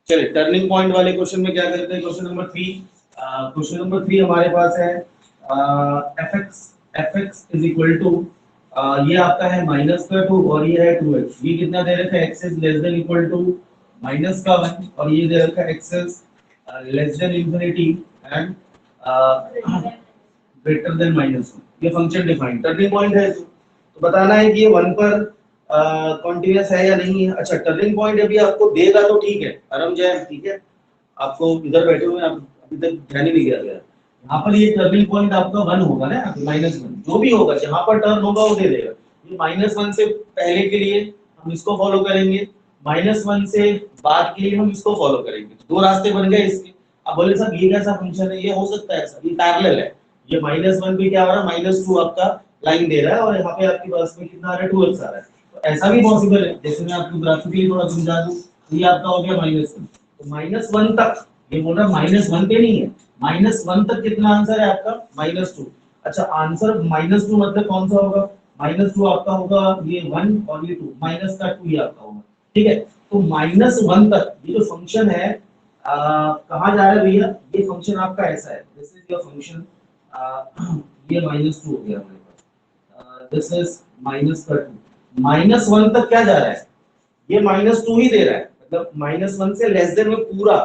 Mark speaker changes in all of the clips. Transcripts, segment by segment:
Speaker 1: चलिए turning point वाले question में क्या करते हैं, क्वेश्चन नंबर 3। क्वेश्चन नंबर 3 हमारे पास है fx इज इक्वल टू ये आपका है माइनस का 2 और ये है 2x। ये कितना दे रखा है, x is less than equal to minus का 1 और ये दे रखा है x is less than infinity and greater than minus 1। ये फंक्शन डिफाइन टर्निंग पॉइंट है, तो बताना है कि ये 1 पर कॉन्टिन्यूअस है या नहीं है। अच्छा टर्निंग पॉइंट अभी आपको देगा तो ठीक है, आराम जाए, ठीक है। आपको इधर बैठे हुए आप अभी तक ध्यान ही नहीं दिया गया, यहाँ पर ये टर्निंग पॉइंट आपका 1 होगा ना, -1 जो भी होगा जहां पर टर्न होगा वो दे देगा। ये -1 से पहले के लिए हम इसको फॉलो करेंगे, -1 से बाद के लिए हम इसको फॉलो करेंगे। दो रास्ते बन गए इसके। अब बोले साहब ये कैसा फंक्शन है, ये हो सकता है सर, ये पैरेलल है। ये -1 पे क्या हो रहा है, -2 आपका लाइन दे रहा है और यहाँ पे आपके पास में कितना आ रहा है, 2x आ रहा है। तो ऐसा भी पॉसिबल है, जैसे मैं आपको ग्राफिकली थोड़ा समझा दूं, तो ये आपका हो गया -1। तो -1 तक ये बोल रहा है -1 पे नहीं है, -1 तक कितना आंसर है आपका, -2। अच्छा आंसर -2 मतलब कौन सा होगा, -2 आपका होगा ये 1 और ये 2, माइनस का 2 ये आपका होगा, ठीक है। तो -1 तक ये जो फंक्शन है कहाँ जा रहा है भैया, ये फंक्शन आपका ऐसा है, दिस इज योर फंक्शन, ये -2 हो गया हमारे पास, दिस इज -2। -1 तक क्या जा रहा है, ये -2 ही दे रहा है, मतलब -1 से लेस देन में पूरा,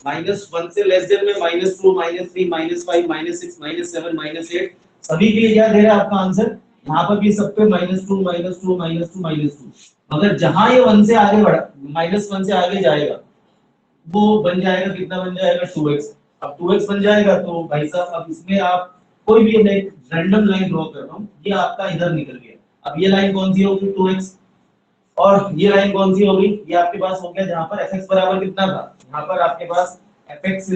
Speaker 1: -1 से लेस देन में -2 -3 -5 -6 -7 -8 सभी के लिए क्या दे रहा है आपका आंसर, यहाँ पर भी सब पे -2 -2 -2 -2। मगर जहां ये 1 से आगे बढ़ा, -1 से आगे जाएगा वो बन जाएगा, कितना बन जाएगा, 2x। अब 2x बन जाएगा तो भाई साहब अब इसमें आप कोई भी एक रैंडम लाइन ड्रॉ कर रहा हूं, ये आपका इधर निकल गया। अब ये लाइन कौन सी होगी, 2x, और ये लाइन कौन सी होगी, ये आपके पास हो गया जहां पर fx बराबर कितना था, यहां पर आपके पास fx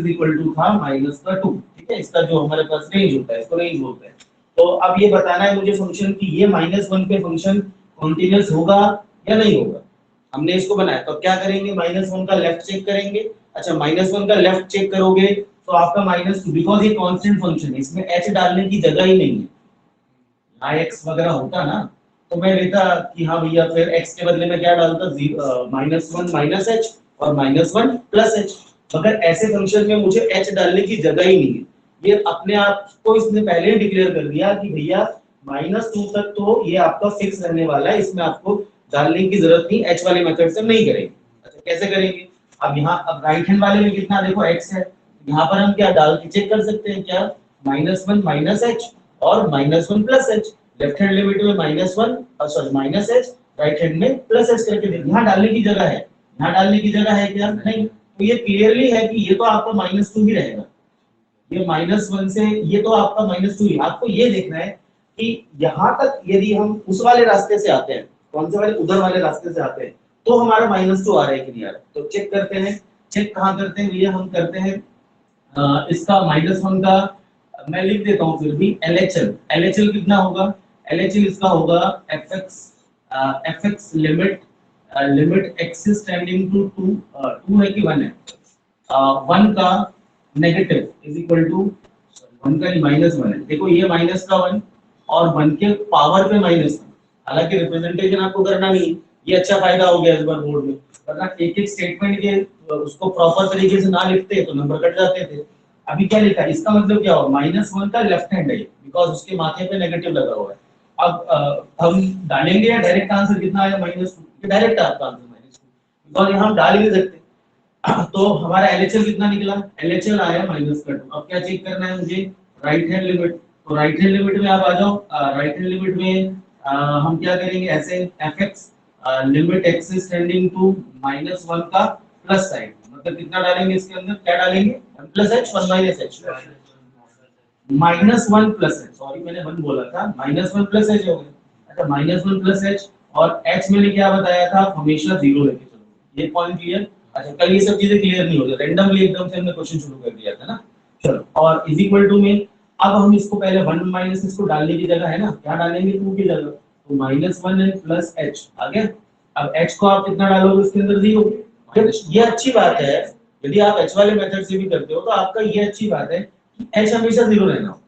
Speaker 1: था -2, ठीक है। इसका जो हमारे पास रेंज होता है इसको रेंज बोलते हैं। तो अब ये बताना है मुझे फंक्शन कि ये -1 पे फंक्शन कंटीन्यूअस होगा या नहीं होगा। हमने इसको बनाया तो क्या करेंगे, -1 का लेफ्ट चेक करेंगे। अच्छा -1 का लेफ्ट चेक करोगे तो आपका -2, बिकॉज़ ये कांस्टेंट फंक्शन है, इसमें h डालने की जगह ही नहीं है। यहाँ x वगैरह होता ना तो मैं लेता कि हाँ भैया फिर x के बदले में क्या डालता, -1 -h और -1 +h। मगर ऐसे फंक्शन में मुझे h डालने की जगह ही नहीं है, ये अपने आप को इसने पहले ही डिक्लेयर कर दिया कि भैया -2 तक तो ये आपका फिक्स रहने वाला है, इसमें आपको डालने की जरूरत नहीं, h वाले मेथड से नहीं करेंगे। अच्छा कैसे करेंगे, अब यहाँ अब राइट हैंड वाले में कितना देखो x है, यहाँ पर हम क्या डाल के चेक कर सकते हैं, क्या -1 -h और -1 +h। लेफ्ट हैंड लिमिट में -1 और सॉरी -h, राइट हैंड में +h करके दे, यहाँ डालने की जगह है, यहाँ डालने की जगह है क्या, नहीं। तो ये क्लियरली है कि ये तो आपका -2 ही रहेगा, ये -1 से ये तो आपका -2 ही। आपको ये देखना है कि यहाँ तक यदि हम उस वाले रास्ते से आते हैं, कौन से वाले, उधर वाले रास्ते से आते हैं, तो हमारा -2 आ रहा है कि नहीं आ रहा है। तो चेक करते हैं, चेक कहाँ करते हैं भैया, हम करते हैं इसका -1 का मैं लिख देता हूं फिर भी LHL कितना होगा, LHL इसका होगा fx limit x is tending to 2 है कि 1 है, 1 का नेगेटिव इज इक्वल टू 1 का -1 है। देखो ये -1 और 1 के पावर पे -1, हालांकि रिप्रेजेंटेशन आपको करना नहीं, ये अच्छा फायदा हो गया इस बार बोर्ड में, वरना एक एक स्टेटमेंट के उसको प्रॉपर तरीके से ना लिखते तो नंबर कट जाते थे। अभी क्या लिखा है, इसका मतलब क्या होगा, -1 का लेफ्ट हैंड है बिकॉज़ उसके माथे पे नेगेटिव लगा हुआ है। अब हम डालेंगे या डायरेक्ट आंसर कितना आया, -2, डायरेक्ट आपका आंसर -2 बिकॉज़ यहां हम डाल ही नहीं सकते। तो हमारा LHL कितना निकला, LHL आया -2। अब क्या चेक करना है मुझे, राइट हैंड लिमिट। तो राइट हैंड लिमिट में आप आ जाओ, राइट हैंड लिमिट में हम क्या करेंगे, ऐसे fx limit x is tending to -1 का प्लस साइन, मतलब कितना डालेंगे इसके अंदर, क्या डालेंगे, 1 + h 1 - h, -1 + h, सॉरी मैंने 1 बोला था, -1 + h हो गया। अच्छा -1 + h और h मैंने क्या बताया था, हमेशा 0 लेके चलो, ये पॉइंट क्लियर। अच्छा कल ये सब चीजें क्लियर नहीं होती, रैंडमली एकदम से हमने क्वेश्चन शुरू कर दिया था ना। चलो और इज इक्वल टू में अब हम इसको पहले 1 माइनस इसको डालने की जगह है ना, क्या डालेंगे 2 की जगह, तो -1 एंड +h आ गया। अब h को आप कितना डालोगे इसके अंदर, 0। ये अच्छी बात है, यदि आप h वाले मेथड से भी करते हो तो आपका ये अच्छी बात है कि h हमेशा 0 रहना होता है।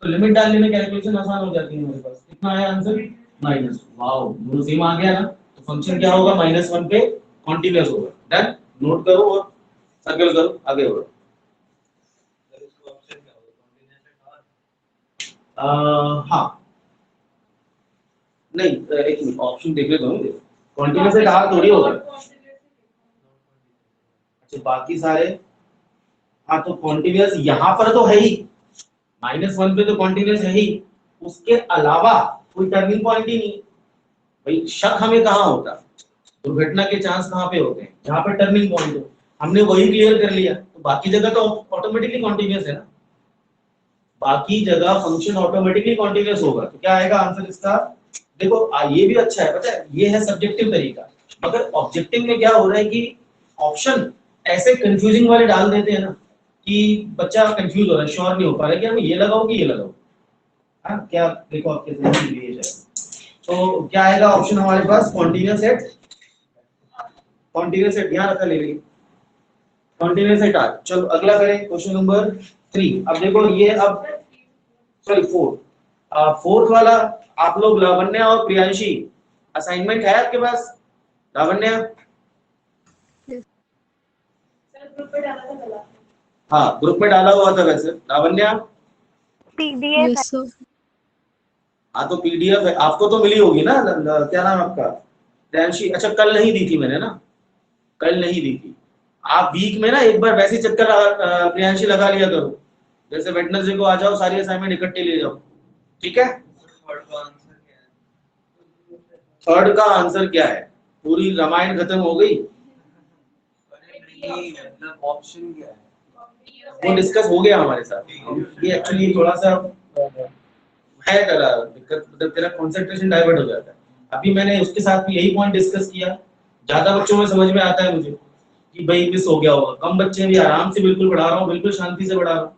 Speaker 1: तो लिमिट डालने में कैलकुलेशन आसान हो जाती है। हमारे पास कितना आया आंसर, माइनस, वाओ दोनों सेम आ गया ना। तो फंक्शन क्या होगा, -1 पे कंटीन्यूअस होगा। डन, नोट करो और सर्कल करो, आगे बढ़ो। हाँ नहीं, एक मिनट ऑप्शन देख लेता हूँ। कॉन्टिन्यूस से डाल थोड़ी होगा। अच्छा बाकी सारे, हाँ तो कॉन्टिन्यूस यहाँ पर तो है ही, -1 पे तो कॉन्टिन्यूस है ही, उसके अलावा कोई टर्निंग पॉइंट ही नहीं। भाई शक हमें कहाँ होता, दुर्घटना के चांस कहाँ पे होते हैं, जहाँ पे टर्निंग पॉइंट हो। हमने वही क्लियर कर लिया, तो बाकी जगह तो ऑटोमेटिकली कॉन्टिन्यूस है ना, बाकी जगह फंक्शन ऑटोमेटिकली कॉन्टिन्यूस होगा। तो क्या आएगा आंसर इसका? देखो ये भी अच्छा है, पता है ये है सब्जेक्टिव तरीका, मगर ऑब्जेक्टिव में क्या हो रहा है कि ऑप्शन ऐसे कंफ्यूजिंग वाले डाल देते हैं ना कि बच्चा कंफ्यूज हो रहा है, श्योर नहीं हो पा रहा है कि हम ये लगाओ कि ये लगाओ। हाँ क्या देखो आपके सामने ये है, तो क्या आएगा ऑप्शन हमारे पास? कॉन्टिन्यूस एट, कॉन्टिन्यूस एट यहाँ रखा ले रही कॉन्टिन्यूस एट आर। चलो अगला करें, क्वेश्चन नंबर 3। अब देखो ये, अब सॉरी 4, फोर्थ वाला आप लोग लावण्या और प्रियांशी, असाइनमेंट है आपके पास? लावण्या हाँ ग्रुप में डाला हुआ था वैसे। Lavanya
Speaker 2: PDF
Speaker 3: yes sir.
Speaker 1: हाँ तो पीडीएफ है आपको तो मिली होगी ना, क्या नाम आपका? प्रियांशी। अच्छा कल नहीं दी थी मैंने ना, कल नहीं दी थी। आप वीक में ना एक बार वैसे चक्कर प्रियांशी लगा लिया करो, जैसे वेडनेसडे को आ जाओ, सारी असाइनमेंट इकट्ठे ले जाओ, ठीक है? थर्ड का आंसर क्या है? पूरी रामायण खत्म हो गई?
Speaker 4: ऑप्शन क्या है?
Speaker 1: वो डिस्कस हो गया हमारे साथ। ये एक्चुअली थोड़ा सा है तेरा दिक्कत, मतलब तेरा कंसंट्रेशन डाइवर्ट हो जाता है। अभी मैंने उसके साथ भी यही पॉइंट डिस्कस किया। ज्यादा बच्चों में समझ में आता है मुझे कि भाई मिस हो गया होगा, कम बच्चे भी आराम से बिल्कुल पढ़ा रहा हूँ, बिल्कुल शांति से पढ़ा रहा हूँ।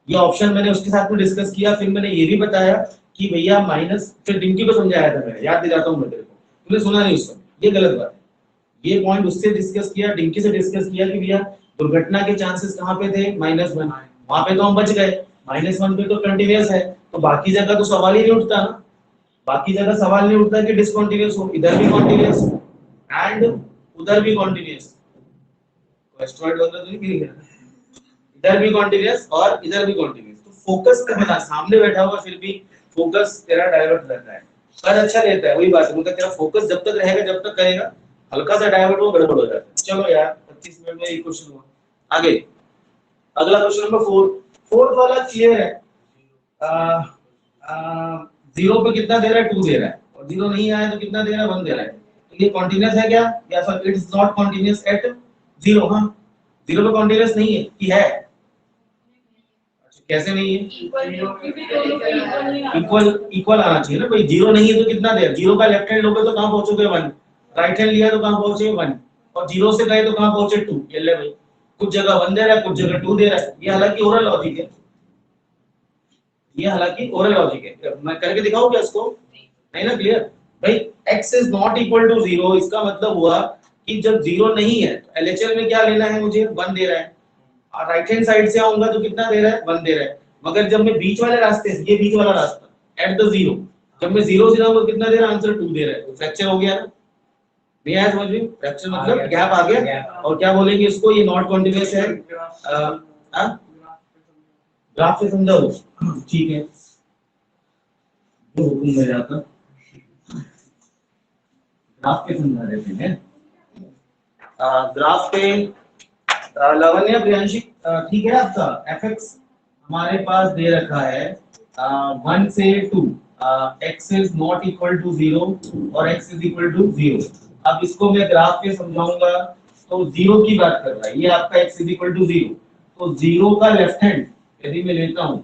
Speaker 1: ये ऑप्शन मैंने उसके साथ में डिस्कस किया, फिर मैंने ये भी बताया कि भैया माइनस, फिर डिंकी को समझाया था मैंने, याद दिलाता हूँ मैं तेरे को, तूने सुना नहीं उस समय, ये गलत बात है। ये पॉइंट उससे डिस्कस किया, डिंकी से डिस्कस किया कि भैया दुर्घटना के चांसेस कहाँ पे थे? -1, वहां पे तो हम बच गए, -1 पे तो कंटिन्यूअस है, तो बाकी जगह तो सवाल ही नहीं उठता ना, बाकी जगह सवाल नहीं उठता कि डिसकंटीन्यूअस हो, इधर भी कॉन्टिन्यूअस एंड उधर भी कॉन्टिन्यूअस, एस्ट्रॉइड वगैरह तो नहीं मिल गया, इधर भी कॉन्टिन्यूअस और इधर भी कॉन्टिन्यूअस। तो फोकस का बता, सामने बैठा हुआ फिर भी फोकस तेरा डाइवर्ट रहता है, पर अच्छा रहता है, वही बात है, मतलब तेरा फोकस जब तक रहेगा, जब तक करेगा, हल्का सा डाइवर्ट हो गड़बड़ हो जाता है। चलो यार 25 मिनट में ये क्वेश्चन हुआ। आगे अगला क्वेश्चन नंबर 4, फोर्थ वाला क्लियर है। 0 पे कितना दे रहा है? 2 दे रहा है, और 0 नहीं आया तो कितना दे रहा है? 1 दे रहा है। तो ये कॉन्टिन्यूअस है क्या? या sir it is not continuous at 0? हाँ 0 पे कॉन्टिन्यूअस नहीं है कि है? कैसे नहीं है? इक्वल, इक्वल आना चाहिए ना भाई। 0 नहीं है तो कितना दे? 0 का लेफ्ट हैंड लोगे तो कहां पहुंचोगे? 1। राइट हैंड लिया तो कहां पहुंचे? 1। और 0 से गए तो कहां पहुंचे? 2। ये ले भाई, कुछ जगह 1 दे रहा है, कुछ जगह 2 दे रहा है। ये हालांकि ओरल लॉजिक है, ये हालांकि ओरल लॉजिक है। मैं करके दिखाऊं क्या इसको? नहीं ना, क्लियर भाई। x is not equal to 0, इसका मतलब हुआ कि जब 0 नहीं है तो एलएचएल में क्या लेना है मुझे? 1 दे रहा है। राइट हैंड साइड से आऊंगा तो कितना दे रहा है? 1 दे रहा है। मगर जब मैं बीच वाले रास्ते से, ये बीच वाला रास्ता एट द 0, जब मैं 0 से जाऊंगा कितना दे रहा है? आंसर 2 दे रहा है। तो फ्रैक्चर हो गया ना, नहीं आया समझ में? फ्रैक्चर मतलब गैप आ गया। और क्या बोलेंगे इसको? ये नॉट कॉन्टिन्यूअस है। ग्राफ से समझाओ, ठीक है, जो हुक्म में जाता ग्राफ पे समझा देते हैं। ग्राफ पे लावण्य प्रियांशी ठीक है आपका? fx हमारे पास दे रखा है 1 से 2, x is not equal to 0 और x इज इक्वल टू 0। अब इसको मैं ग्राफ पे समझाऊंगा तो 0 की बात कर रहा है, ये आपका x इज इक्वल टू 0। तो 0 का लेफ्ट हैंड यदि मैं लेता हूं,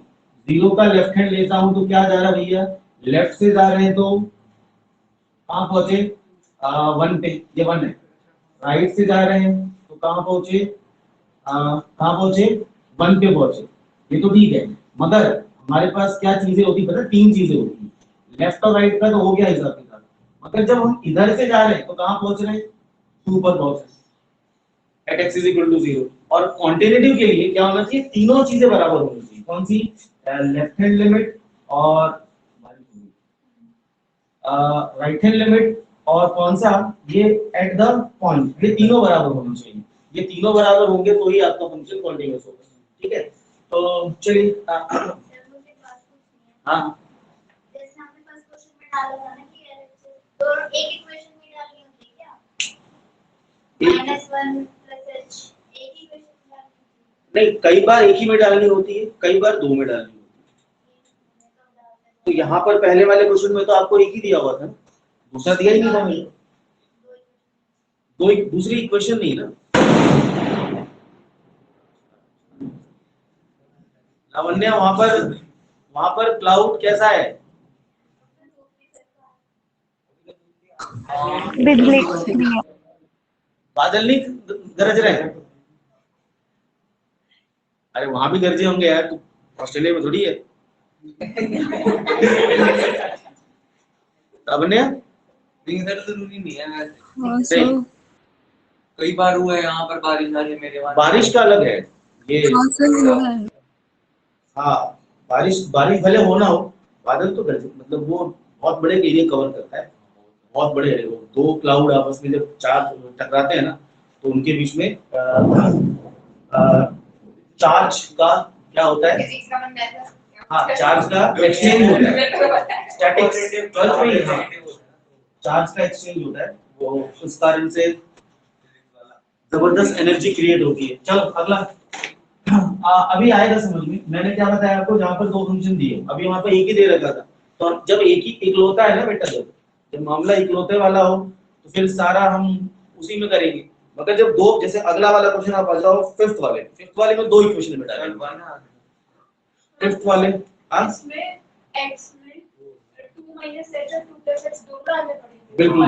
Speaker 1: 0 का लेफ्ट हैंड लेता हूं तो क्या जा रहा है भैया? लेफ्ट से जा रहे हैं तो कहां पहुंचे? 1 पे, ये 1 है। राइट से जा रहे हैं तो कहां पहुंचे? कहां पहुंचे? 1 पे पहुंचे। ये तो ठीक है, मगर हमारे पास क्या चीजें होती पता? 3 चीजें होती, लेफ्ट और राइट का तो हो गया हिसाब किताब, मगर जब हम इधर से जा रहे हैं तो कहां पहुंच रहे हैं? 2 पर पहुंच रहे हैं at x is equal to 0। और क्वांटिटेटिव के लिए क्या होना चाहिए? तीनों चीजें बराबर होनी चाहिए। कौन सी? लेफ्ट हैंड लिमिट और राइट हैंड लिमिट, और कौन सा? ये एट द पॉइंट, ये तीनों बराबर होने चाहिए। ये तीनों बराबर होंगे तो ही आपका फंक्शन कॉन्टिन्यूअस होगा, ठीक है। तो चलिए हाँ
Speaker 3: जैसे हमने फर्स्ट क्वेश्चन में डाला था ना कि तो एक इक्वेशन में डालनी होती है क्या -1 + h एक ही इक्वेशन में डालनी होती
Speaker 1: नहीं, कई बार एक ही में डालनी होती है, कई बार दो में डालनी होती है। तो यहाँ पर पहले वाले क्वेश्चन में तो आपको एक ही दिया हुआ था, दूसरा दिया ही नहीं था मुझे, दूसरी इक्वेशन नहीं ना। लावण्या, वहां पर क्लाउड कैसा है?
Speaker 2: बिजली
Speaker 1: बादल नहीं गरज रहे हैं? अरे वहां भी गरजे होंगे यार, तू ऑस्ट्रेलिया में थोड़ी है। लावण्या
Speaker 4: इधर जरूरी नहीं है।
Speaker 2: हाँ सर।
Speaker 4: कई बार हुआ है यहाँ पर बारिश आ रही है मेरे वहाँ।
Speaker 1: बारिश का अलग है ये।
Speaker 2: हाँ सर हुआ है।
Speaker 1: हाँ, बारिश भले हो ना हो, बादल तो गरजे, मतलब वो बहुत बड़े एरिया कवर करता है, बहुत बड़े एरिया। दो क्लाउड आपस में जब चार्ज टकराते हैं ना, तो उनके बीच में चार्ज का क्या होता है?
Speaker 3: फिजिक्स का मन रहता है।
Speaker 1: हाँ, चार्ज का एक्सचेंज होता है, स्टैटिक्स 12th में ही था। चार्ज का एक्सचेंज होता है, वो उस कारण से जबरदस्त एनर्जी क्रिएट होती है। चलो अगला। अभी आएगा समझ में। मैंने क्या बताया आपको, जहाँ पर दो फंक्शन दिए, अभी वहाँ पर एक ही दे रखा था। तो जब एक ही इकलौता है ना बेटा, जब मामला इकलौते वाला हो तो फिर सारा हम उसी में करेंगे। मगर जब दो, जैसे अगला वाला क्वेश्चन आप आ जाओ फिफ्थ वाले में दो इक्वेशन में डालेंगे। फिफ्थ वाले
Speaker 3: इसमें x में 2 - h और 2 + x दोनों डालने पड़ेंगे।
Speaker 1: बिल्कुल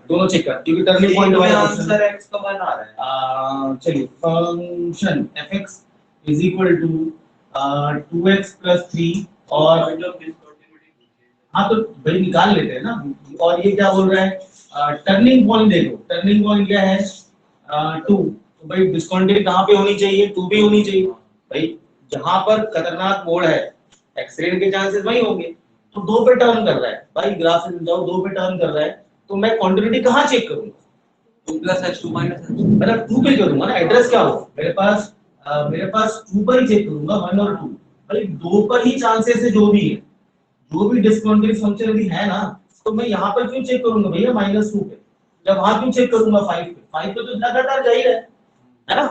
Speaker 1: दोनों चेक कर, क्योंकि टर्निंग पॉइंट वाला
Speaker 4: आंसर x का बना रहा है।
Speaker 1: चलिए, function fx is equal to 2x + 3 और हाँ तो भाई निकाल लेते हैं ना। और ये क्या बोल रहा है, टर्निंग पॉइंट देखो, टर्निंग पॉइंट क्या है 2। तो भाई डिस्कॉन्टिन्यूटी कहाँ पे होनी चाहिए? 2 भी होनी चाहिए भाई। जहां पर खतरनाक मोड़ है, एक्सीडेंट के चांसेस वही होंगे। तो 2 पे टर्न कर रहा है भाई, ग्राफ से समझाओ, 2 पे टर्न कर रहा है, तो मैं कंटिन्यूटी कहाँ चेक करूंगा?
Speaker 4: 2 + h 2 - h
Speaker 1: मतलब 2 पे करूंगा ना, एड्रेस क्या हो मेरे पास 2 पर ही चेक करूंगा, 1 और 2 भाई। 2 पर ही चांसेस है, जो भी है, जो भी डिस्कॉन्टिन्यूटी फंक्शन यदि है ना, तो मैं यहाँ पर क्यों चेक करूंगा भैया -2 पे? जब वहां क्यों चेक करूंगा 5 पे? 5 पे तो लगातार जा ही रहा है ना।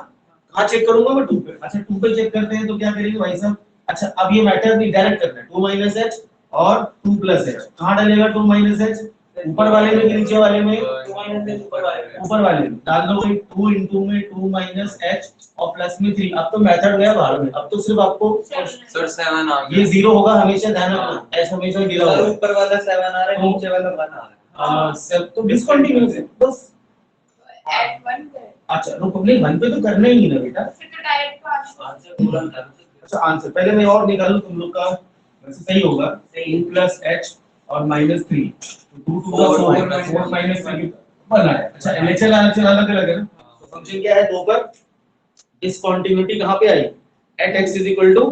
Speaker 1: कहाँ चेक करूंगा मैं? 2 पे। अच्छा 2 पे चेक करते हैं तो क्या करेंगे भाई साहब? अच्छा अब ये मैटर नहीं, डायरेक्ट करना है 2 - h और 2 + h। कहाँ डालेगा 2 - h? ऊपर वाले में कि नीचे वाले में? ऊपर वाले में डाल दो भाई। 2 into में 2 - h और प्लस में 3। अब तो मेथड गया बाहर में, अब तो सिर्फ आपको
Speaker 4: सर 7 आ गया।
Speaker 1: ये 0 होगा हमेशा, ध्यान रखना, h हमेशा गिरा
Speaker 4: सर
Speaker 1: होगा।
Speaker 4: ऊपर वाला 7 आ रहा है, नीचे वाला 1 आ रहा है।
Speaker 1: सब तो डिस्कंटिन्यूअस है बस।
Speaker 3: ऐड 1 पे
Speaker 1: अच्छा रुको, नहीं 1 पे तो करना ही नहीं ना बेटा।
Speaker 3: फिर तो डायरेक्ट
Speaker 4: आंसर पूरा कर।
Speaker 1: अच्छा आंसर पहले मैं और निकालूं तुम लोग का, वैसे सही होगा। 2 + h और -3, 2 2 का 4 -3 बना है। अच्छा LHL अलग अलग है ना। तो फंक्शन क्या है 2 पर? डिसकंटिन्यूटी कहां पे आई? at x = 2।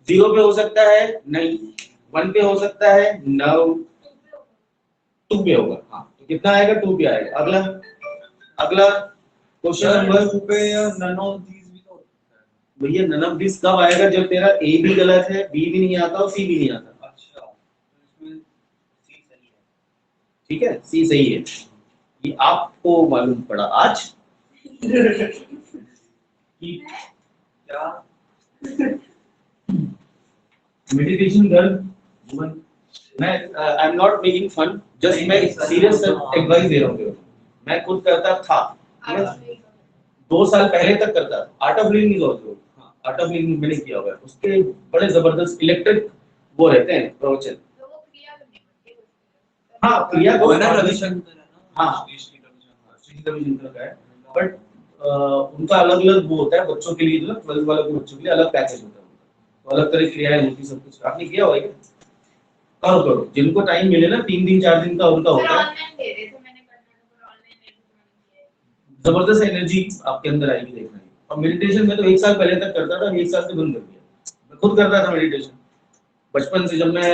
Speaker 1: 0 पे हो सकता है? नहीं। 1 पे हो सकता है? नो। 2 पे होगा। हाँ तो कितना आएगा? 2 पे आएगा। अगला क्वेश्चन नंबर
Speaker 4: 2 पे या नन ऑफ दीस भी तो होता है।
Speaker 1: भैया नन ऑफ दिस कब आएगा? जब तेरा ए भी गलत है, बी भी नहीं आता और सी भी नहीं आता।
Speaker 4: अच्छा तो इसमें सी सही है।
Speaker 1: ठीक है, सी सही है। ये आपको मालूम पड़ा आज कि
Speaker 4: क्या
Speaker 1: मेडिटेशन कर जीवन। मैं I am not making fun, just मैं सीरियस एडवाइस दे रहा हूँ। मैं खुद करता था, 2 साल पहले तक करता था। Art of living is also, art of living मैंने किया हुआ है। उसके बड़े जबरदस्त इलेक्ट्रिक वो रहते हैं प्रवचन। हाँ क्रिया
Speaker 4: वो
Speaker 1: को
Speaker 4: है ना रविशंकर है ना।
Speaker 1: हाँ श्री रविशंकर का है, बट उनका अलग अलग वो होता है बच्चों के लिए, जो 12th वालों के बच्चों के लिए अलग पैकेज होता है। तो अलग तरह की क्रियाएं होती सब कुछ। आपने किया हुआ है क्या? करो जिनको टाइम मिले ना, 3 दिन 4 दिन का उनका होता है।
Speaker 3: ऑनलाइन दे रहे थे मैंने करना तो ऑनलाइन दे दिया।
Speaker 1: जबरदस्त एनर्जी आपके अंदर आएगी देखना। और मेडिटेशन में तो 1 साल पहले तक करता था, 1 साल से बंद कर दिया। मैं खुद करता था मेडिटेशन बचपन से। जब मैं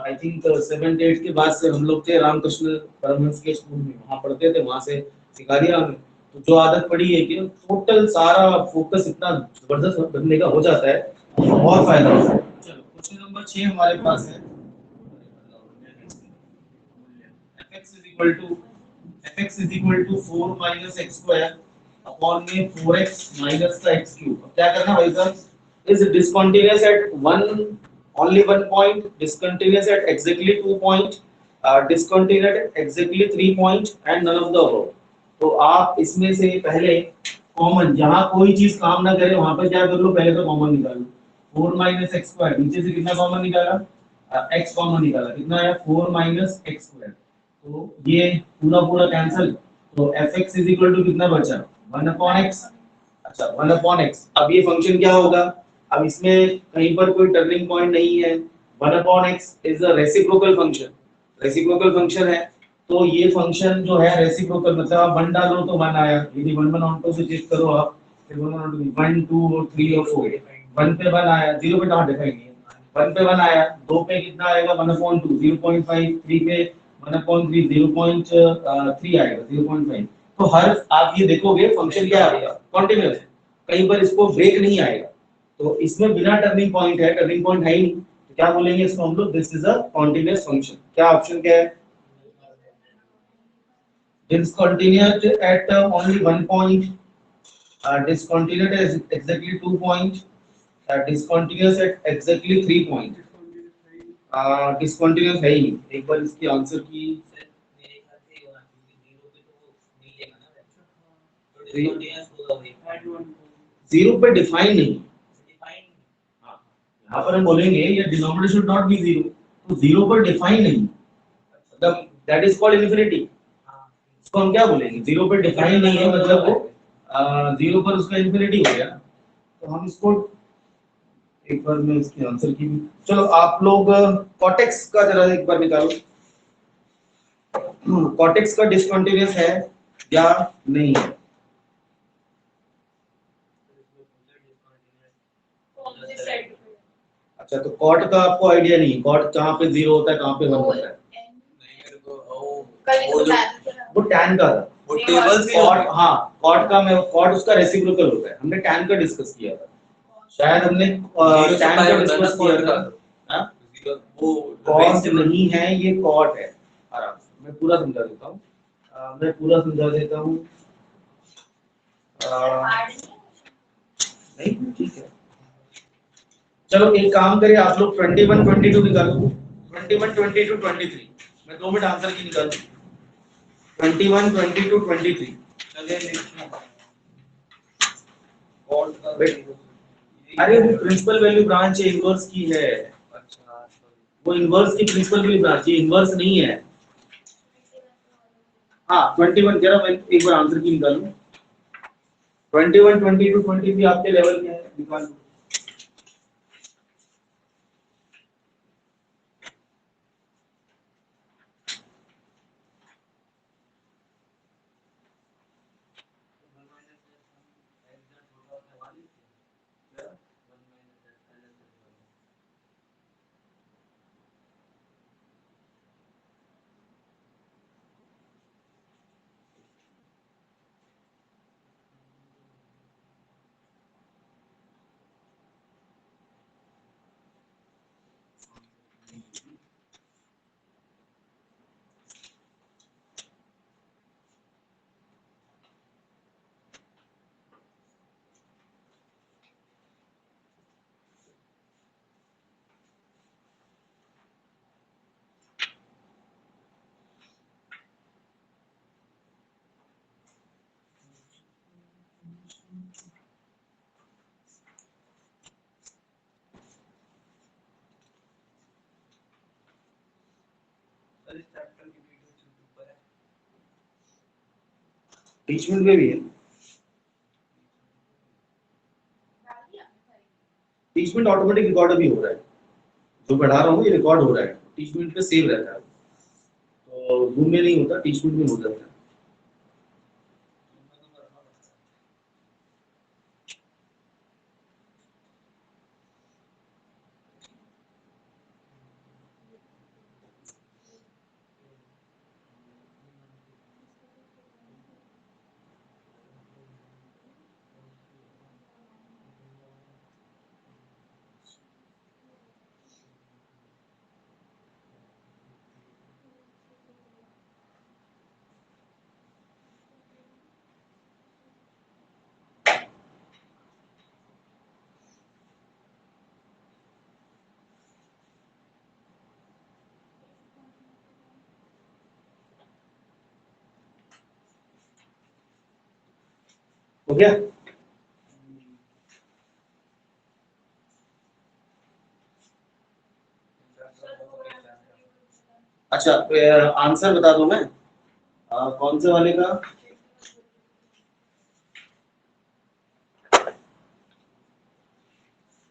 Speaker 1: आई थिंक 7th 8th के बाद से हम लोग थे रामकृष्ण परमहंस के स्कूल में, वहाँ पढ़ते थे, वहाँ से सिखा दिया हमें। तो जो आदत पड़ी है कि टोटल सारा फोकस इतना जबरदस्त बनने का हो जाता है, बहुत फायदा होता है। चलो क्वेश्चन नंबर 6 हमारे पास है। fx is equal to 4 minus x square upon में 4x minus का x cube। अब क्या करना भाई साहब, is discontinuous at only one point, discontinuous at exactly 2 point, discontinuous at exactly 3 point and none of the above। तो आप इसमें से पहले कॉमन, जहां कोई चीज काम ना करे वहां पर क्या कर लो, पहले तो कॉमन निकालो। 4 minus x square, नीचे से कितना कॉमन निकाला, x कॉमन निकाला, कितना आया 4 minus x square। तो ये पूरा पूरा कैंसिल, तो fx इज इक्वल टू कितना बचा 1 अपॉन x। अच्छा 1 अपॉन x। अब ये फंक्शन क्या होगा, अब इसमें कहीं पर कोई टर्निंग पॉइंट नहीं है। 1 upon x is a reciprocal function, reciprocal function है। तो ये फंक्शन जो है रेसिप्रोकल, मतलब आप 1 डालो तो 1 आया, यदि 1 1 ऑन टू से चेक करो आप, फिर 1 1 1 2 और 3 और 4, 1 पे 1 आया, 0 पे कहां डिफाइन है, 1 पे 1 आया, 2 पे कितना आएगा 1 अपॉन 2 0.5, 3 पे 1 अपॉन 3 0.3 आएगा 0.5। तो हर आप ये देखोगे फंक्शन क्या आएगा, कंटीन्यूअस है, कहीं पर इसको ब्रेक नहीं आएगा। तो इसमें बिना टर्निंग पॉइंट है, टर्निंग पॉइंट है ही नहीं, तो क्या बोलेंगे इसको हम लोग, this is a continuous function. क्या ऑप्शन क्या है, discontinued at only one point, discontinued at exactly 2 point, discontinuous at exactly 3 point, discontinuous है ही नहीं। एक बार इसकी आंसर की,
Speaker 4: मेरे ख्याल से होना चाहिए, 0 पे तो वो मिलेगा ना वैसे, तो डिस्कंटिन्यूअस होगा वही,
Speaker 1: 0 पे डिफाइन नहीं।
Speaker 4: डिफाइन।
Speaker 1: हाँ, यहाँ पर हम बोलेंगे ये डिनोमिनेटर शुड नॉट बी 0, तो 0 पर डिफाइन नहीं, मतलब दैट इज कॉल्ड इन्फिनिटी। इसको हम क्या बोलेंगे, 0 पर डिफाइन नहीं है, मतलब वो 0 पर उसका इन्फिनिटी हो गया। तो हम इसको एक बार मैं इसकी आंसर की भी, चलो आप लोग कॉटेक्स का जरा एक बार निकालो, कॉटेक्स का डिसकंटीन्यूअस है या नहीं है। अच्छा तो कॉट का आपको आइडिया नहीं है, कॉट कहाँ पे 0 होता है, कहाँ पे 1 होता है।
Speaker 4: नहीं मेरे को वो जो
Speaker 1: वो टैन का था,
Speaker 4: वो टेबल्स के
Speaker 1: कॉट, हाँ कॉट का, मैं कॉट उसका रेसिप्रोकल होता है, हमने टैन का डिस्कस किया था, शायद हमने टैन का डिस्कस किया था। हाँ
Speaker 4: वो
Speaker 1: कॉट नहीं है, ये कॉट है। आराम से मैं पूरा समझा देता हूँ, मैं पूरा समझा देता हूँ। नहीं ठीक है, चलो एक काम करिए आप लोग 21 22 निकालो, 21 22 23, मैं 2 मिनट आंसर की निकालूं। 21 22 23
Speaker 4: चलिए देखिए
Speaker 1: कॉट का, अरे वो प्रिंसिपल वैल्यू ब्रांच है, इनवर्स की है।
Speaker 4: अच्छा
Speaker 1: वो इनवर्स की प्रिंसिपल वैल्यू ब्रांच है, इनवर्स नहीं है। हाँ 21 जरा मैं एक बार आंसर की निकालूं। 21 22 23 आपके लेवल के हैं, निकाल लो।
Speaker 4: इस चैप्टर की वीडियो यूट्यूब पर है।
Speaker 1: टीचमेंट में भी है, टीचमेंट ऑटोमेटिक रिकॉर्ड भी हो रहा है, जो पढ़ा रहा हूँ ये रिकॉर्ड हो रहा है, टीचमेंट पे सेव रहता है, तो जूम में नहीं होता, टीचमेंट में हो जाता है। हो गया? अच्छा आंसर बता दूं मैं कौन से वाले का?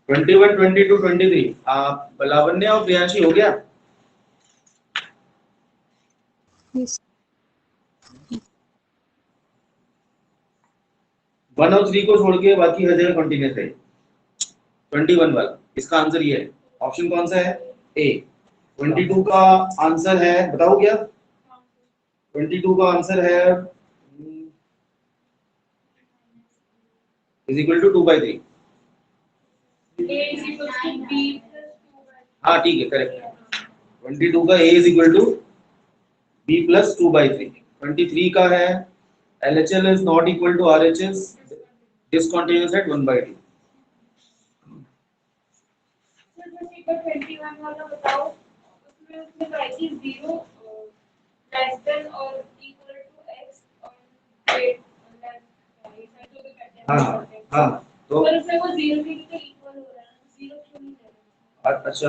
Speaker 1: Twenty one, 22, 23। आप लावण्य और प्रियांशी हो गया?
Speaker 2: Yes.
Speaker 1: 1 और 3 को छोड़ के बाकी हर जगह कंटिन्यूस है। 21 वाला इसका आंसर ये है। ऑप्शन कौन सा है? ए। 22 का आंसर है, बताओ क्या? 22 का आंसर है इज इक्वल टू 2/3। हाँ ठीक है, करेक्ट है। 22 का a is equal to b plus 2/3। 23 का है LHL is not equal to RHS, discontinuous at 1/2।
Speaker 3: Sir 21 वाला बताओ, उसमें उसने कहा कि 0 लेस देन और इक्वल टू x और ग्रेट लेस।
Speaker 1: हाँ तो
Speaker 3: पर उसमें वो 0 के लिए इक्वल हो रहा है, 0 क्यों नहीं दे रहा?
Speaker 1: अच्छा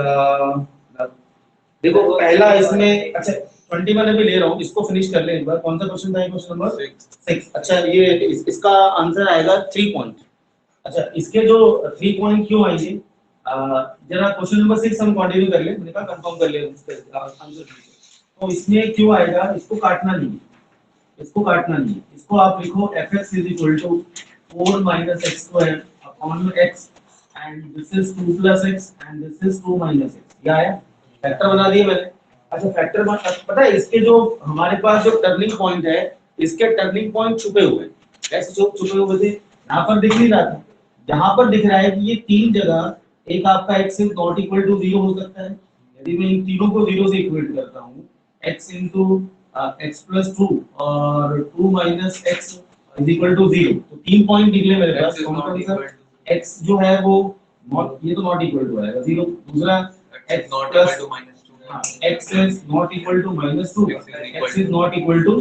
Speaker 1: देखो पहला इसमें, अच्छा 21 अभी ले रहा हूँ, इसको फिनिश कर ले एक बार। कौन सा क्वेश्चन था? Question number 6। अच्छा ये इसका आंसर आएगा 3 पॉइंट। अच्छा इसके जो 3 पॉइंट क्यों आएंगे, जरा क्वेश्चन नंबर 6 हम कंटिन्यू कर ले, मैंने कहा कंफर्म कर ले आंसर। तो इसमें क्यों आएगा, इसको काटना नहीं, इसको काटना नहीं, इसको आप लिखो fx is equal to 4 minus x square upon x and this is 2 plus x and this is 2 minus x। ये आया, फैक्टर बना दिए मैंने। अच्छा फैक्टर पता है इसके जो हमारे पास जो टर्निंग पॉइंट है, इसके टर्निंग पॉइंट छुपे हुए हैं। कैसे छुपे हुए थे? यहाँ पर दिख नहीं रहा था, यहाँ पर दिख रहा है कि ये तीन जगह, एक आपका x is not equal to 0 हो सकता है, यदि मैं इन तीनों को 0 से इक्वेट करता हूँ, x इनटू x प्लस 2 और 2 minus x is equal to 0। तो 3 पॉइंट निकले मेरे पास। कौन कौन सा? x जो है वो नॉट, ये तो नॉट इक्वल टू आएगा 0। दूसरा x not equal to -2, x is not equal to -2, x is not equal to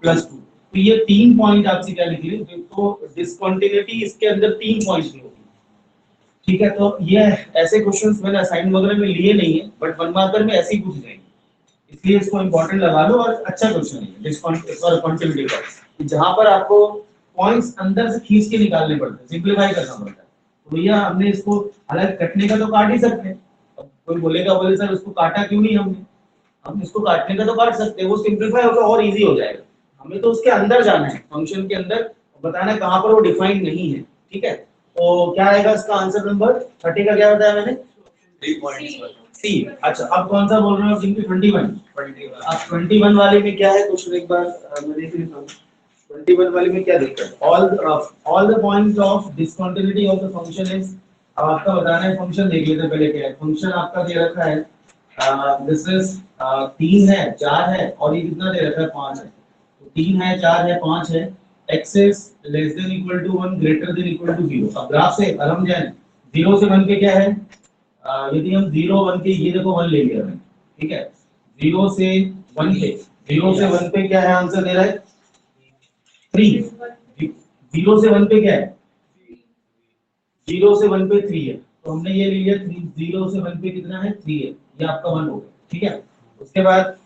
Speaker 1: +2। तो ये 3 पॉइंट आपसे क्या लिख लिए, तो डिसकंटिन्यूटी इसके अंदर 3 पॉइंट्स की होगी। ठीक है, तो ये ऐसे क्वेश्चंस मैंने असाइनमेंट वगैरह में लिए नहीं है, बट 1 मार्कर में ऐसे ही पूछ जाएंगे, इसलिए इसको इंपॉर्टेंट लगा लो। और अच्छा क्वेश्चन है डिसकंटिन्यूटी का, जहां पर आपको पॉइंट्स अंदर से खींच के निकालने पड़ते हैं, सिंपलीफाई करना पड़ता है। तो भैया हमने इसको, हालांकि कटने का तो काट ही सकते हैं, अब कोई बोलेगा बोले सर उसको काटा क्यों नहीं हमने, हम इसको काटने का तो काट सकते हैं, वो सिंपलीफाई होगा और इजी हो जाएगा। हमें तो उसके अंदर जाना है, फंक्शन के अंदर बताना है कहां पर वो डिफाइंड नहीं है। ठीक है, तो क्या आएगा इसका आंसर? नंबर 30 का क्या बताया मैंने?
Speaker 4: 3 पॉइंट्स
Speaker 1: सी। अच्छा अब कौन सा बोल रहे हो? 21। अब 21 वाले में क्या है क्वेश्चन, एक बार मैं देख लेता हूं। 21 वाले में क्या दिक्कत है? All the points of discontinuity of the function is, अब आपका बताना है फंक्शन। देख लेते हैं पहले क्या है फंक्शन आपका दे रखा है, दिस इज 3 है 4 है और ये कितना दे रखा है 5 है। तो 3 है 4 है 5 है, x is less than equal to 1 greater than equal to 0। अब ग्राफ से आराम जाए, 0 से 1 पे क्या है, यदि हम 0 1 के, ये देखो 1 ले लिया मैंने, ठीक है, 0 से 1 पे, 0 से 1 पे क्या है आंसर दे रहा है 3। 0 से 1 पे क्या है, 0 से 1 पे 3 है, तो हमने ये ले लिया 3। 0 से 1 पे कितना है 3 है, ये आपका 1 हो गया। ठीक है, उसके बाद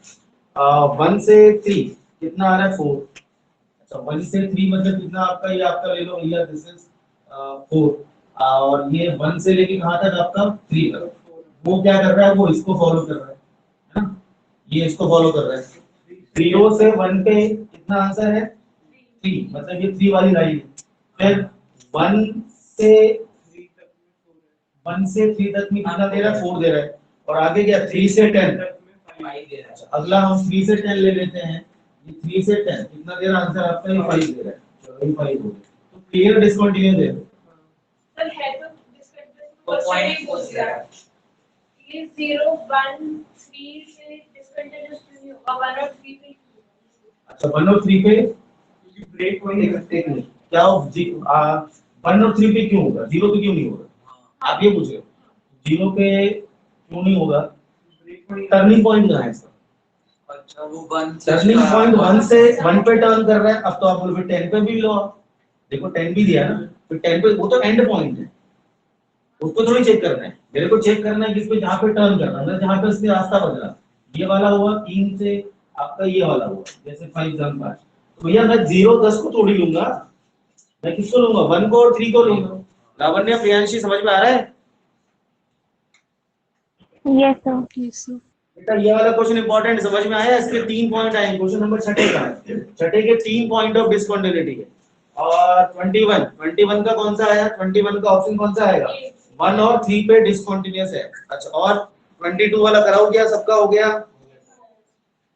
Speaker 1: 1 से 3 कितना आ रहा है 4। अच्छा 1 से 3 मतलब कितना आपका, ये आपका ले लो भैया, दिस इज 4, और ये 1 से लेके कहां तक आपका 3 तक। वो क्या कर रहा है, वो इसको फॉलो कर रहा है ना, ये इसको फॉलो कर रहा है। 0 से 1 पे कितना आंसर है 3, मतलब ये 3 वाली लाइन है। फिर 1 से 3 तक में कितना दे रहा है 4 दे रहा है, और आगे क्या 3 से 10 अगला हम 3 से 10 ले लेते हैं, ये 3 से 10 कितना दे रहा है आंसर आपका, ये 5 दे रहा है। चलो ये 5 हो गया, तो क्लियर डिसकंटिन्यू दे दो।
Speaker 3: सर है तो डिस्कंटिन्यूटी पॉइंट हो गया, ये 0 1 3 से डिस्कंटिन्यूअस नहीं होगा, 1 और 3 पे।
Speaker 1: अच्छा 1 और 3 पे ब्रेक पॉइंट इकट्ठे नहीं, क्या 1 और 3 पे क्यों होगा, 0 पे क्यों नहीं होगा, आप ये पूछ रहे हो 0 पे क्यों नहीं होगा, टर्निंग पॉइंट कहां है इसका?
Speaker 4: अच्छा वो 1
Speaker 1: टर्निंग पॉइंट 1 से 1 पे टर्न कर रहा है, अब तो आप बोलोगे 10 पे भी लो, देखो 10 भी दिया ना, फिर 10 पे वो तो एंड पॉइंट है, उसको थोड़ी चेक करना है, मेरे को चेक करना है कि इसको जहाँ पे टर्न करना है, जहाँ पे इसने रास्ता बदला, ये वाला हुआ 3 से आपका ये वाला हुआ, जैसे 5 जन 5, तो भैया मैं 0 10 को थोड़ी लूंगा, मैं किसको लूंगा 1 को और 3 को लूंगा। लावण्य प्रियांशी समझ में आ रहा है?
Speaker 2: Yes, sir.
Speaker 5: Yes, sir.
Speaker 1: बेटा ये वाला क्वेश्चन इंपॉर्टेंट, समझ में आया? इसके 3 पॉइंट आए, क्वेश्चन नंबर 6 का है, 6 के 3 पॉइंट ऑफ डिसकंटिन्यूटी है। और 21 का कौन सा आया? 21 का ऑप्शन कौन सा आएगा? 1 और 3 पे डिसकंटिन्यूअस है। अच्छा, और 22 वाला कराओ क्या? सबका हो गया?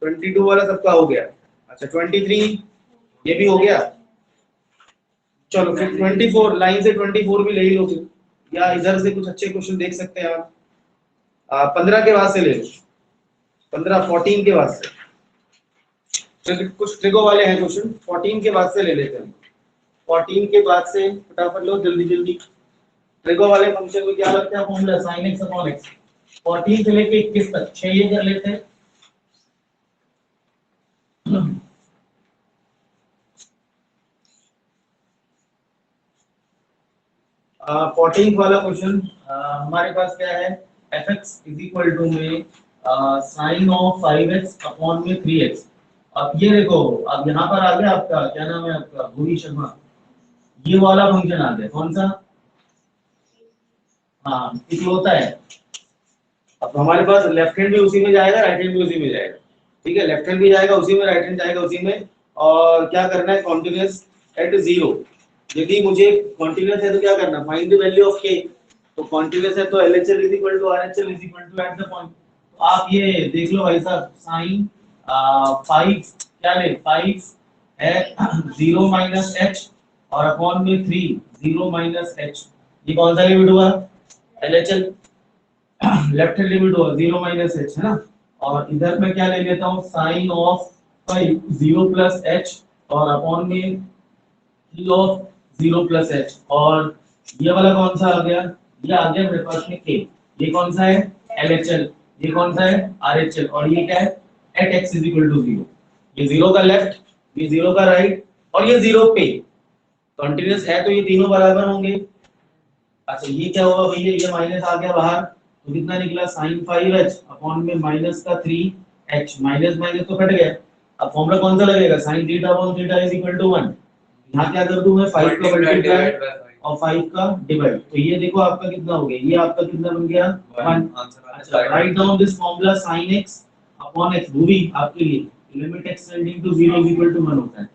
Speaker 1: 22 वाला सबका हो गया। अच्छा 23 ये भी हो गया। चलो फिर 24 लाइन से 24 भी ले ही लोगे, या इधर से कुछ अच्छे क्वेश्चन देख सकते हैं आप। 15 के बाद से ले लो, 15 14 के बाद से, कुछ ट्रिगो वाले हैं क्वेश्चन, 14 के बाद से ले लेते हैं। 14 के बाद से फटाफट लो, जल्दी जल्दी। ट्रिगो वाले फंक्शन में क्या लगता है formula? sin x upon x। 14 से लेके 21 तक 6 ये कर लेते हैं। 14 वाला क्वेश्चन हमारे पास क्या है? fx इज इक्वल टू में साइन ऑफ 5x अपॉन में 3x। अब ये देखो, अब यहाँ पर आ गया आपका क्या नाम है आपका, भूरी शर्मा, ये वाला फंक्शन आ गया, कौन सा? हाँ इकलौता है। अब हमारे पास लेफ्ट हैंड भी उसी में जाएगा, राइट हैंड भी उसी में जाएगा, ठीक है? लेफ्ट हैंड भी जाएगा उसी में, राइट हैंड जाएगा उसी में। और क्या करना है? Continuous at 0। यदि मुझे कॉन्टिन्यूअस है तो क्या करना? Find the value of k। तो कॉन्टिन्यूअस है तो LHL is equal to RHL is equal to at the point. तो आप ये देख लो भाई साहब, साइन 5 क्या ले, 5 है 0 माइनस h और अपॉन में 3 0 माइनस h, ये कौन सा लिमिट हुआ? LHL। लेफ्ट हैंड लिमिट हुआ 0 माइनस h, है ना? और इधर मैं क्या ले लेता हूँ? साइन ऑफ 5 0 प्लस h और अपॉन में 3 ऑफ 0 प्लस h। और ये वाला कौन सा आ गया? ये आ गया मेरे पास में k। ये कौन सा है? LHL। ये कौन सा है? RHL। और ये क्या है? at x is equal to 0। ये 0 का लेफ्ट, ये 0 का राइट, और ये 0 पे कंटीन्यूअस है तो ये तीनों बराबर होंगे। अच्छा ये क्या हुआ भैया? ये माइनस आ गया बाहर, तो कितना निकला? sin 5h अपॉन में माइनस का 3h, माइनस माइनस तो कट गया। अब फॉर्मूला कौन सा लगेगा? sin theta upon theta is equal to 1। यहाँ क्या कर दूं मैं? 5 का मल्टीप्लाई और 5 का डिवाइड, तो ये देखो आपका कितना हो गया? ये आपका कितना बन गया? 1। अच्छा right down this formula sin x upon x, वो भी आपके लिए limit x tending to 0 is equal to 1 होता है,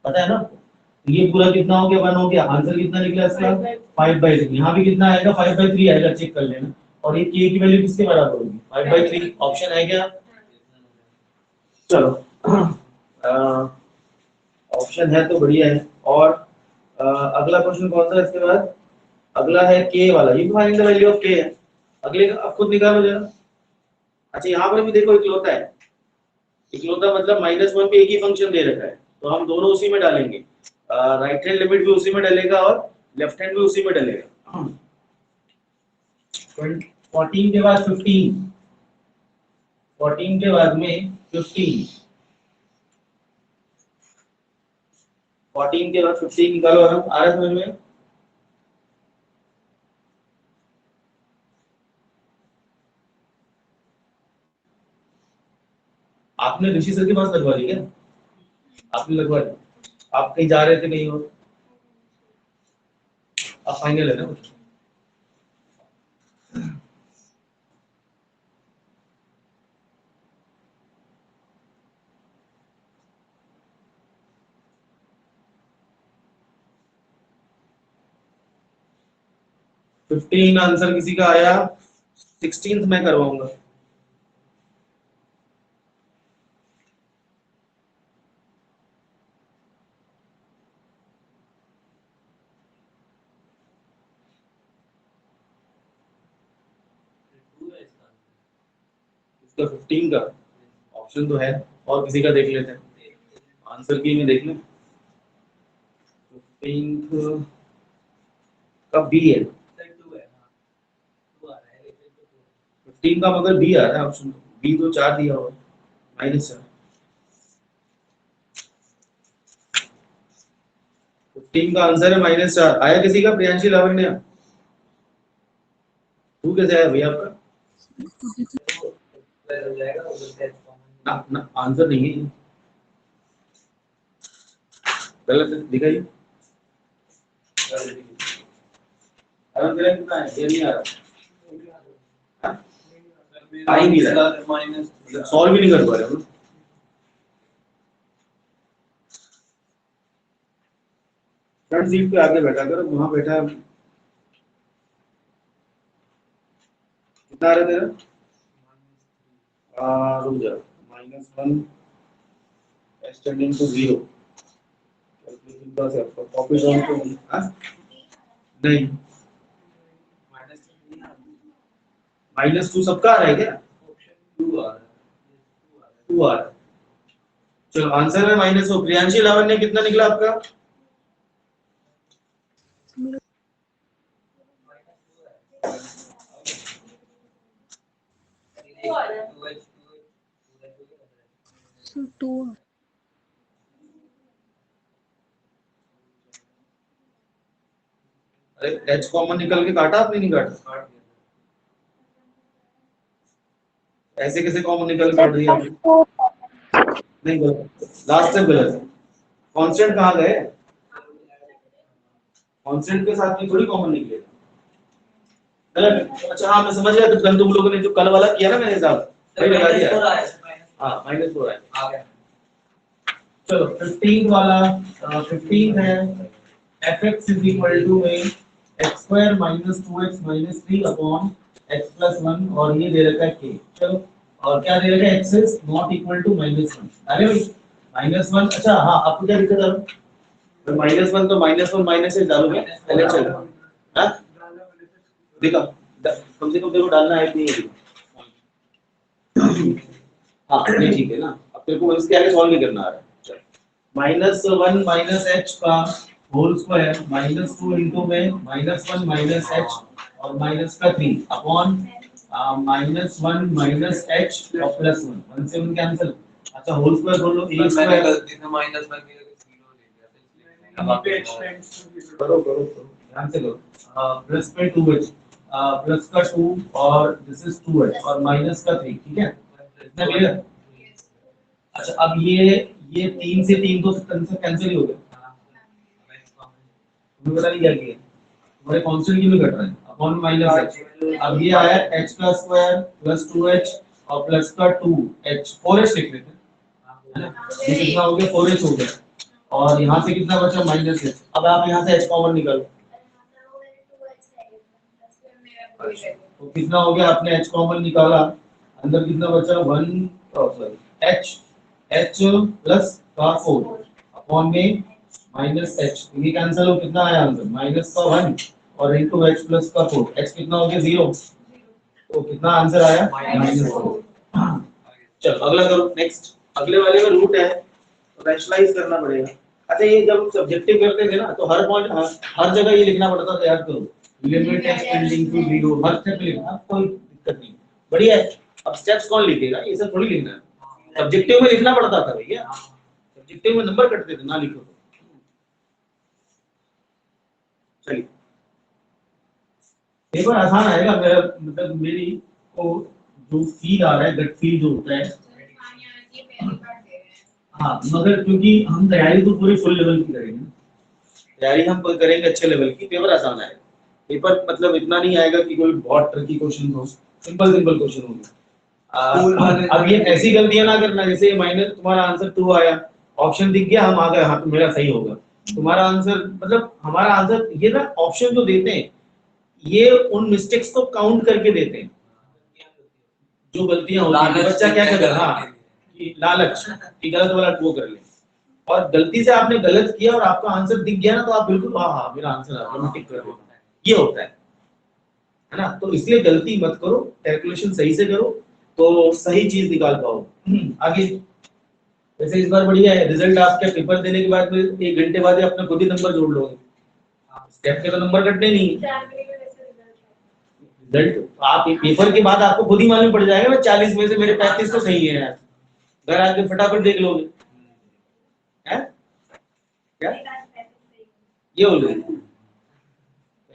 Speaker 1: पता है ना? तो ये पूरा कितना हो गया? 1 हो गया। आंसर कितना निकला इसका? 5/3। यहाँ भी कितना आएगा? 5/3 आएगा, चेक कर लेना। और ये k की वैल्यू किसके बराबर होगी? 5/3। ऑप्शन है क्या? चलो ऑप्शन है तो बढ़िया है। और अगला क्वेश्चन कौन सा है इसके बाद? अगला है k वाला, ये find the value of k है। अगले अब खुद निकालो जरा। अच्छा यहाँ पर भी देखो इकलौता है, इकलौता मतलब -1 पे एक ही फंक्शन दे रखा है, तो हम दोनों उसी में डालेंगे। राइट हैंड लिमिट भी उसी में डलेगा और लेफ्ट हैंड भी उसी में डलेगा। 14 के बाद 15, 14 के बाद में 15, 14 के बाद 15 निकालो। आ रहा समझ में? आपने ऋषि सर के पास लगवा ली क्या? आपने लगवा ली? आप कहीं जा रहे थे कहीं और? आप फाइनल है ना? 15 आंसर किसी का आया, 16th मैं करवाऊंगा। इसका 15 का ऑप्शन तो है, और किसी का देख लेते हैं, आंसर की में देख लें। 15 का बी है, 15 का मगर बी आ रहा है ऑप्शन, बी तो 4 दिया हुआ -4। 15 का आंसर है -4। आया किसी का? प्रियांशी, लावण्य, तू कैसे आया भैया आपका?
Speaker 4: स्क्वायर हो जाएगा उधर से
Speaker 1: ना ना, आंसर नहीं है, गलत है, दिखाइए। अरे तेरा कितना है? ये नहीं आ रहा, हाँ? आ ही नहीं रहा,
Speaker 4: माइनस
Speaker 1: सॉल्व भी नहीं कर पा रहे हो। फ्रंट सीट पे आके बैठा करो, वहां बैठा है। कितना आ रहा है तेरा? रुक जा, -1 एक्सटेंडिंग टू 0, कैलकुलेशन का से आपका कॉपी डाउन तो नहीं, हाँ? नहीं, -2 सबका आ रहा है क्या?
Speaker 4: 2 आ रहा है
Speaker 1: 2 आ रहा है। चलो आंसर है -4। प्रियांशी, लावण्य, कितना निकला आपका?
Speaker 2: So 2.
Speaker 1: अरे एच कॉमन निकल के काटा आपने? नहीं काटा? ऐसे कैसे कॉमन निकल के काट दिया आपने? नहीं, गलत, लास्ट स्टेप गलत है। कांस्टेंट कहाँ गए? कांस्टेंट के साथ में थोड़ी कॉमन निकलेगा, गलत है। अच्छा हाँ, मैं समझ गया, तो कल तुम लोगों ने जो कल वाला किया ना मेरे हिसाब, वही लगा दिया। हाँ, -4 है,
Speaker 4: आ गया।
Speaker 1: चलो 15 वाला, 15 है fx is equal to में x square minus 2x minus 3 upon x plus 1, और ये दे रखा है k। चलो, और क्या दे रखा है? x is not equal to -1। अरे भाई -1, अच्छा हाँ, आपको क्या दिक्कत है? तो -1 तो -1 माइनस से डालोगे, पहले चलो, हाँ देखो, कम से कम देखो डालना है कि नहीं। हाँ ये ठीक है ना, अब तेरे को इसके आगे सॉल्व नहीं करना आ रहा है। -1 माइनस h का होल स्क्वायर -2 इनटू में -1 माइनस h और माइनस का 3 अपॉन -1 माइनस h और +1, 1 से 1 कैंसिल। अच्छा होल स्क्वायर बोल लो, a स्क्वायर
Speaker 4: गलती से माइनस में भी 0 ले लिया था,
Speaker 1: यहाँ पे करो करो ध्यान से करो। प्लस पे 2h, प्लस का 2 और दिस इज 2h और माइनस का 3, ठीक है, इतना क्लियर? अच्छा अब ये 3 से 3 तो कैंसिल ही हो गया। तुम्हें पता नहीं क्या किया, तुम्हारे कांस्टेंट क्यों घट रहा है? अपॉन माइनस h, अब ये आया h का स्क्वायर प्लस 2h और प्लस का 2h, 4h लिख लेते हैं, है ना? ये कितना हो गया? 4h हो गया, और यहाँ से कितना बचा? -h। अब आप यहाँ से h कॉमन निकालो, तो कितना हो गया? आपने h कॉमन निकाला, अंदर कितना बचा? 1 सॉरी h प्लस का 4 अपॉन में -h, ये कैंसिल हो, कितना आया आंसर? माइनस का 1 और इनटू h प्लस का 4, h कितना हो गया? 0, तो कितना आंसर आया? -4। चलो अगला करो, नेक्स्ट। अगले वाले में रूट है तो रैशनलाइज करना पड़ेगा। अच्छा ये जब सब्जेक्टिव करते थे ना, तो हर पॉइंट हर जगह ये लिखना पड़ता था, याद करो, लिमिट एक्सटेंडिंग टू 0, हर स्टेप लिखना, कोई दिक्कत नहीं, बढ़िया है। अब स्टेप्स कौन लिखेगा? ये सब थोड़ी लिखना है, सब्जेक्टिव में लिखना पड़ता था भैया, सब्जेक्टिव में नंबर कटते थे ना लिखो तो। चलिए पेपर आसान आएगा, मेरा मतलब मेरी को जो फील आ रहा है, गट फील जो होता है, हाँ, मगर क्योंकि हम तैयारी तो पूरी फुल लेवल की करेंगे, तैयारी हम करेंगे अच्छे लेवल की, पेपर आसान आएगा। पेपर मतलब इतना नहीं आएगा कि कोई बहुत ट्रिकी क्वेश्चन हो, सिंपल सिंपल क्वेश्चन होंगे। अब ये ऐसी गलतियां ना करना, जैसे माइनस तुम्हारा आंसर 2 आया, ऑप्शन दिख गया, हम आ गए, हाँ तो मेरा सही होगा, तुम्हारा आंसर मतलब हमारा आंसर, ये ना ऑप्शन जो देते हैं ये उन मिस्टेक्स को काउंट करके देते हैं, जो गलतियां होती हैं। बच्चा क्या कर रहा है? हाँ, कि लालच कि गलत वाला वो कर ले, और गलती से आपने गलत किया और आपका आंसर दिख गया ना, तो आप बिल्कुल हाँ हाँ मेरा आंसर आ गया, मैं टिक कर देता हूं, ये होता है ना? तो इसलिए गलती मत करो, कैलकुलेशन सही से करो तो सही चीज निकाल पाओ। आगे वैसे इस बार बढ़िया है, रिजल्ट आपके पेपर देने के बाद में 1 घंटे बाद अपना खुद ही नंबर जोड़ लोगे, स्टेप के तो नंबर कटने नहीं। रिजल्ट आप पेपर के बाद आपको खुद ही मालूम पड़ जाएगा ना, 40 में से मेरे 35 तो सही है यार, घर आके फटाफट देख लोगे, हैं क्या? ये बोल रहे हैं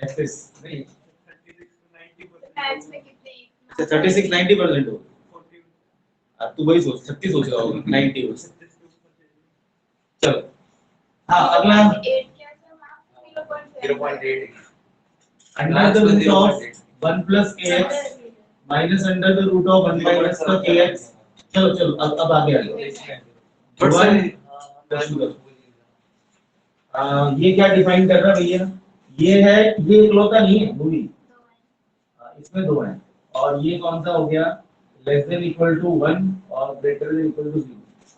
Speaker 1: एक्सेस नहीं।
Speaker 3: मैथ्स में कितने
Speaker 1: अच्छा 36 90% हो। अब तू वही सोच 36 सोच रहा होगा 90 हो। चलो हाँ अगला
Speaker 3: 8 क्या था ma'am?
Speaker 4: 0.8
Speaker 1: under the root of 1 plus kx minus under the root of 1 minus का kx। चलो चलो अब आगे आ जाओ। ये क्या डिफाइन कर रहा है भैया? ये है, ये इकलौता नहीं है मूवी, इसमें दो हैं। और ये कौन सा हो गया? लेस देन इक्वल टू 1 और ग्रेटर देन इक्वल टू 0।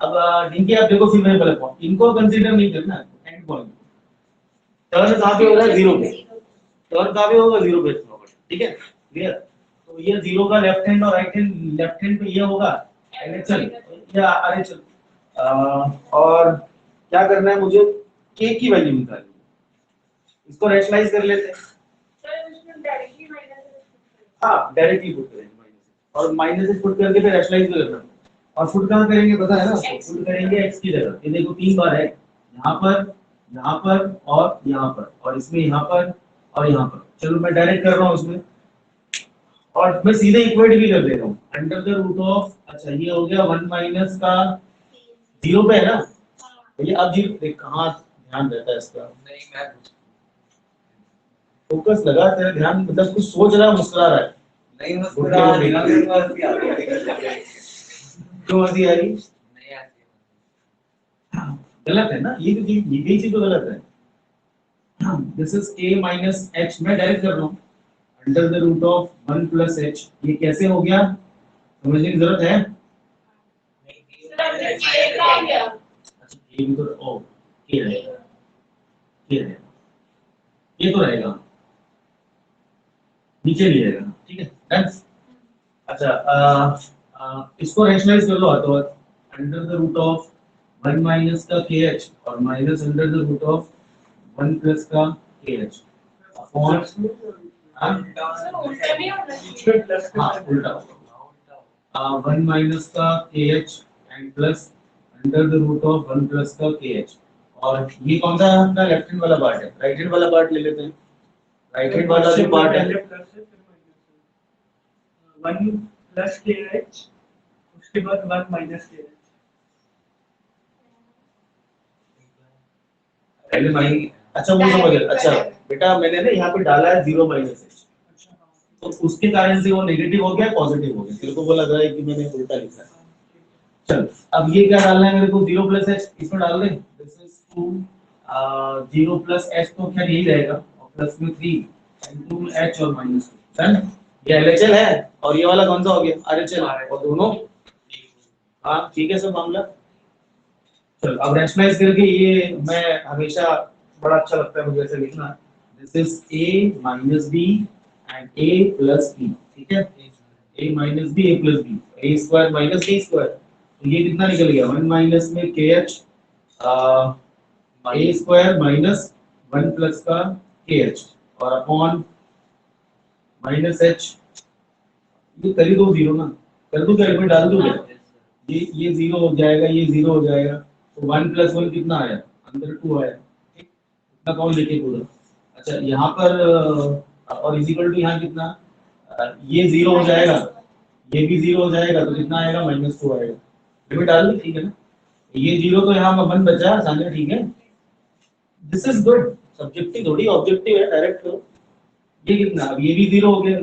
Speaker 1: अब इनके आप देखो फिर वाले पॉइंट इनको कंसीडर नहीं करना एंड पॉइंट। टर्न कहां पे होगा? 0 पे। टर्न कहां पे होगा? 0 पे होगा। ठीक है क्लियर? तो ये 0 का लेफ्ट हैंड और राइट हैंड, लेफ्ट हैंड पे ये होगा एलएचएल या आरएचएल। और क्या करना है मुझे? के की वैल्यू निकालनी है। इसको रैशनलाइज कर लेते हैं।
Speaker 3: सर इसमें डायरेक्टली माइनस
Speaker 1: हाँ डायरेक्टली पुट करेंगे माइनस और माइनस से पुट करके फिर रैशनलाइज भी करना। और पुट कहां करेंगे पता है ना? पुट करेंगे x की जगह। ये देखो 3 बार है, यहाँ पर और यहाँ पर, और इसमें यहाँ पर और यहाँ पर। चलो मैं डायरेक्ट कर रहा हूँ इसमें और मैं सीधे इक्वेट भी कर दे रहा हूँ। अंडर द रूट ऑफ, अच्छा ये हो गया 1 माइनस का 0 पे है ना भैया। अब 0 देख कहाँ ध्यान रहता है इसका,
Speaker 4: नहीं मैं
Speaker 1: फोकस लगा तेरा ध्यान, मतलब कुछ सोच रहा है मुस्कुरा रहा है।
Speaker 4: नहीं मुस्कुरा रहा मेरे पास भी आ गया।
Speaker 1: क्यों हंसी आ रही?
Speaker 4: नहीं आती
Speaker 1: गलत है ना ये भी चीज तो गलत है। This is a minus h, मैं डायरेक्ट कर रहा हूँ under the root of 1 plus h। ये कैसे हो गया समझने की जरूरत है।
Speaker 3: सर हमने के का आ गया।
Speaker 1: अच्छा ये भी तो ओ ये रहेगा, ये रहेगा, ये तो रहेगा, नीचे नहीं रहेगा। ठीक है डन। अच्छा इसको रैशनलाइज कर लो हाथों हाथ। Under the root of 1 minus का kh और minus under the root of 1 plus का kh अपॉन
Speaker 3: सर उल्टा नहीं होना चाहिए।
Speaker 1: हाँ उल्टा होगा 1 माइनस का kh and plus under the root of 1 plus का kh। और ये कौन सा है अपना? लेफ्ट हैंड वाला पार्ट है। राइट हैंड वाला पार्ट ले लेते हैं। राइट हैंड वाला जो पार्ट है
Speaker 5: 1 प्लस के एच, उसके बाद 1 माइनस के एच।
Speaker 1: पहले माइनस, अच्छा वो समझ गया। अच्छा बेटा मैंने ना यहाँ पे डाला है 0 माइनस h, तो उसके कारण से वो नेगेटिव हो गया पॉजिटिव हो गया। तेरे को वो लग रहा है कि मैंने उल्टा लिखा है। चल अब ये क्या डालना है मेरे को? 0 प्लस h इसमें डाल दें। दिस इज 2 0 प्लस h तो खैर यही रहेगा और प्लस में 3 एंड 2 h और माइनस 2 डन। ये LHL है और ये वाला कौन सा हो गया? RHL। और दोनों हाँ ठीक है सब मामला। चलो अब रैशनलाइज करके ये मैं हमेशा बड़ा अच्छा लगता है मुझे ऐसे लिखना। This is a minus b and a plus b। ठीक है a minus b a plus b, a square minus b square. तो ये कितना निकल गया? 1 माइनस में kh a square minus 1 plus का kh और अपॉन माइनस h। ये कर ही दो 0 ना, कर दूं क्या? इसमें डाल दूं क्या? ये 0 हो जाएगा, ये 0 हो जाएगा। तो 1 प्लस 1 कितना आया? अंदर 2 आया। ठीक इतना कौन लिखे पूरा? अच्छा यहाँ पर और इज इक्वल टू यहाँ कितना? ये 0 हो जाएगा, ये भी 0 हो जाएगा, तो कितना आएगा? -2 आएगा। लिमिट डाल दी ठीक है ना? ये 0 तो यहाँ 1 बचा सामने। ठीक है दिस इज गुड। सब्जेक्टिव थोड़ी ऑब्जेक्टिव है, डायरेक्ट करो। ये कितना? अब ये भी 0 हो गया,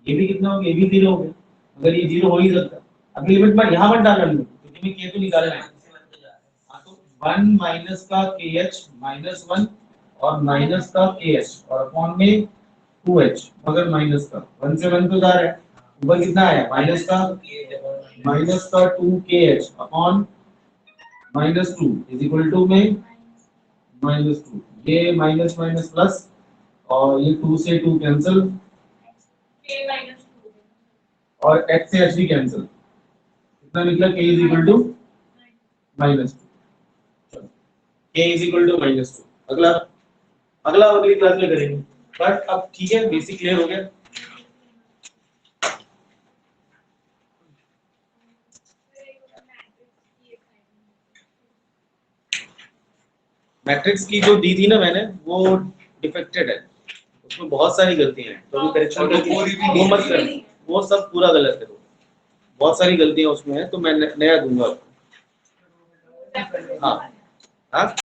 Speaker 1: ये भी कितना हो गया? ये भी 0 हो गया। अगर ये 0 हो ही सकता, अब लिमिट मत यहाँ मत डालना क्योंकि मैं k तो निकालना है। हाँ, तो 1 माइनस का kh माइनस 1 और माइनस का kh और अपॉन में 2h मगर माइनस का 1 से 1 तो जा रहा है। ऊपर कितना आया? माइनस का 2kh upon -2 is equal to में -2। ये माइनस माइनस प्लस और ये 2 से 2 कैंसिल
Speaker 3: के माइनस 2
Speaker 1: और x से h भी कैंसिल। कितना निकला? k is equal to -2। k is equal to -2। अगला अगला अगली क्लास में करेंगे। बट अब ठीक है बेसिक क्लियर हो गया। मैट्रिक्स की जो दी थी ना मैंने वो डिफेक्टेड है, उसमें बहुत सारी गलतियां हैं, तो अभी करेक्शन करके वो मत कर, वो सब पूरा गलत है, बहुत सारी गलतियां उसमें है, तो मैं नया दूंगा आपको। हाँ हाँ